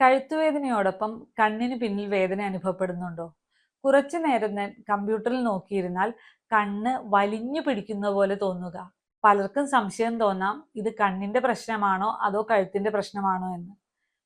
കഴുത്തുവേദനയോടൊപ്പം കണ്ണിന് പിന്നിൽ വേദന അനുഭവപ്പെടുന്നുണ്ടോ? കുറച്ചു നേരം കമ്പ്യൂട്ടറിൽ നോക്കിയിരുന്നാൽ കണ്ണ് വലിഞ്ഞു പിടിക്കുന്ന പോലെ തോന്നുക. പലർക്കും സംശയം തോന്നാം, ഇത് കണ്ണിന്റെ പ്രശ്നമാണോ അതോ കഴുത്തിന്റെ പ്രശ്നമാണോ എന്ന്.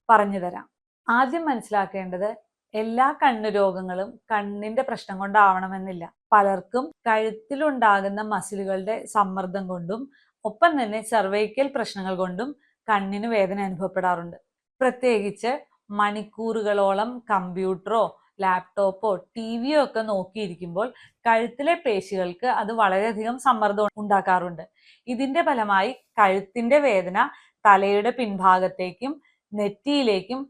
പറഞ്ഞു തരാം. ആദ്യം മനസ്സിലാക്കേണ്ടത്, എല്ലാ കണ്ണു രോഗങ്ങളും കണ്ണിന്റെ പ്രശ്നം കൊണ്ടാവണമെന്നില്ല. പലർക്കും കഴുത്തിലുണ്ടാകുന്ന മസിലുകളുടെ സമ്മർദ്ദം കൊണ്ടും ഒപ്പം തന്നെ സെർവൈക്കൽ പ്രശ്നങ്ങൾ കൊണ്ടും കണ്ണിന് വേദന അനുഭവപ്പെടാറുണ്ട്. പ്രത്യേകിച്ച് മണിക്കൂറുകളോളം കമ്പ്യൂട്ടറോ ലാപ്ടോപ്പോ ടിവിയോ ഒക്കെ നോക്കിയിരിക്കുമ്പോൾ കഴുത്തിലെ പേശികൾക്ക് അത് വളരെയധികം സമ്മർദ്ദം ഉണ്ടാക്കാറുണ്ട്. ഇതിന്റെ ഫലമായി കഴുത്തിന്റെ വേദന തലയുടെ പിൻഭാഗത്തേക്കും നെറ്റിയിലേക്കും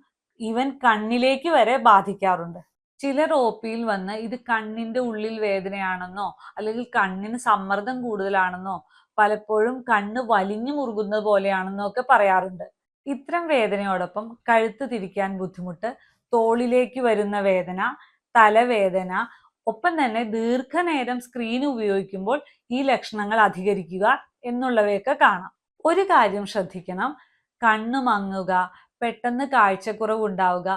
ഈവൻ കണ്ണിലേക്ക് വരെ ബാധിക്കാറുണ്ട്. ചിലർ ഒപിയിൽ വന്ന് ഇത് കണ്ണിന്റെ ഉള്ളിൽ വേദനയാണെന്നോ അല്ലെങ്കിൽ കണ്ണിന് സമ്മർദ്ദം കൂടുതലാണെന്നോ പലപ്പോഴും കണ്ണ് വലിഞ്ഞു മുറുകുന്നത് പോലെയാണെന്നോ ഒക്കെ പറയാറുണ്ട്. ഇത്തരം വേദനയോടൊപ്പം കഴുത്ത് തിരിക്കാൻ ബുദ്ധിമുട്ട്, തോളിലേക്ക് വരുന്ന വേദന, തലവേദന, ഒപ്പം തന്നെ ദീർഘനേരം സ്ക്രീൻ ഉപയോഗിക്കുമ്പോൾ ഈ ലക്ഷണങ്ങൾ അധികരിക്കുക എന്നുള്ളവയൊക്കെ കാണാം. ഒരു കാര്യം ശ്രദ്ധിക്കണം, കണ്ണ് മങ്ങുക, പെട്ടെന്ന് കാഴ്ചക്കുറവ് ഉണ്ടാവുക,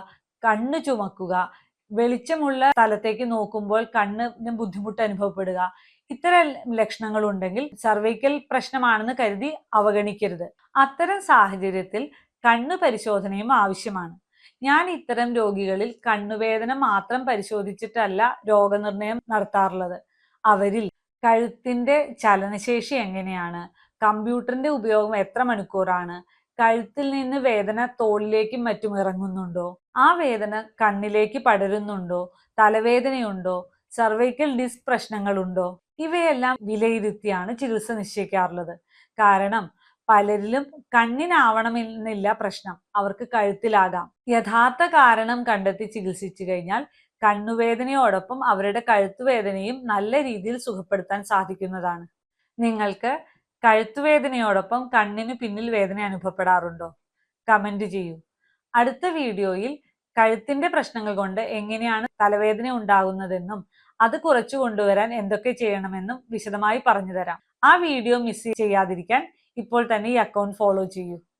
കണ്ണ് ചുമക്കുക, വെളിച്ചമുള്ള സ്ഥലത്തേക്ക് നോക്കുമ്പോൾ കണ്ണിന് ബുദ്ധിമുട്ട് അനുഭവപ്പെടുക, ഇത്തരം ലക്ഷണങ്ങൾ ഉണ്ടെങ്കിൽ സർവൈക്കൽ പ്രശ്നമാണെന്ന് കരുതി അവഗണിക്കരുത്. അത്തരം സാഹചര്യത്തിൽ കണ്ണു പരിശോധനയും ആവശ്യമാണ്. ഞാൻ ഇത്തരം രോഗികളിൽ കണ്ണുവേദന മാത്രം പരിശോധിച്ചിട്ടല്ല രോഗനിർണയം നടത്താറുള്ളത്. അവരിൽ കഴുത്തിന്റെ ചലനശേഷി എങ്ങനെയാണ്, കമ്പ്യൂട്ടറിന്റെ ഉപയോഗം എത്ര മണിക്കൂറാണ്, കഴുത്തിൽ നിന്ന് വേദന തോളിലേക്കും മറ്റും ഇറങ്ങുന്നുണ്ടോ, ആ വേദന കണ്ണിലേക്ക് പടരുന്നുണ്ടോ, തലവേദനയുണ്ടോ, സർവൈക്കൽ ഡിസ്ക് പ്രശ്നങ്ങളുണ്ടോ, ഇവയെല്ലാം വിലയിരുത്തിയാണ് ചികിത്സ നിശ്ചയിക്കാറുള്ളത്. കാരണം പലരിലും കണ്ണിനാവണമെന്നില്ല പ്രശ്നം, അവർക്ക് കഴുത്തിലാകാം. യഥാർത്ഥ കാരണം കണ്ടെത്തി ചികിത്സിച്ചു കഴിഞ്ഞാൽ കണ്ണുവേദനയോടൊപ്പം അവരുടെ കഴുത്തുവേദനയും നല്ല രീതിയിൽ സുഖപ്പെടുത്താൻ സാധിക്കുന്നതാണ്. നിങ്ങൾക്ക് കഴുത്തുവേദനയോടൊപ്പം കണ്ണിന് പിന്നിൽ വേദന അനുഭവപ്പെടാറുണ്ടോ? കമന്റ് ചെയ്യൂ. അടുത്ത വീഡിയോയിൽ കഴുത്തിന്റെ പ്രശ്നങ്ങൾ കൊണ്ട് എങ്ങനെയാണ് തലവേദന ഉണ്ടാകുന്നതെന്നും അത് കുറച്ചു കൊണ്ടുവരാൻ എന്തൊക്കെ ചെയ്യണമെന്നും വിശദമായി പറഞ്ഞു തരാം. ആ വീഡിയോ മിസ് ചെയ്യാതിരിക്കാൻ ഇപ്പോൾ തന്നെ ഈ അക്കൗണ്ട് ഫോളോ ചെയ്യൂ.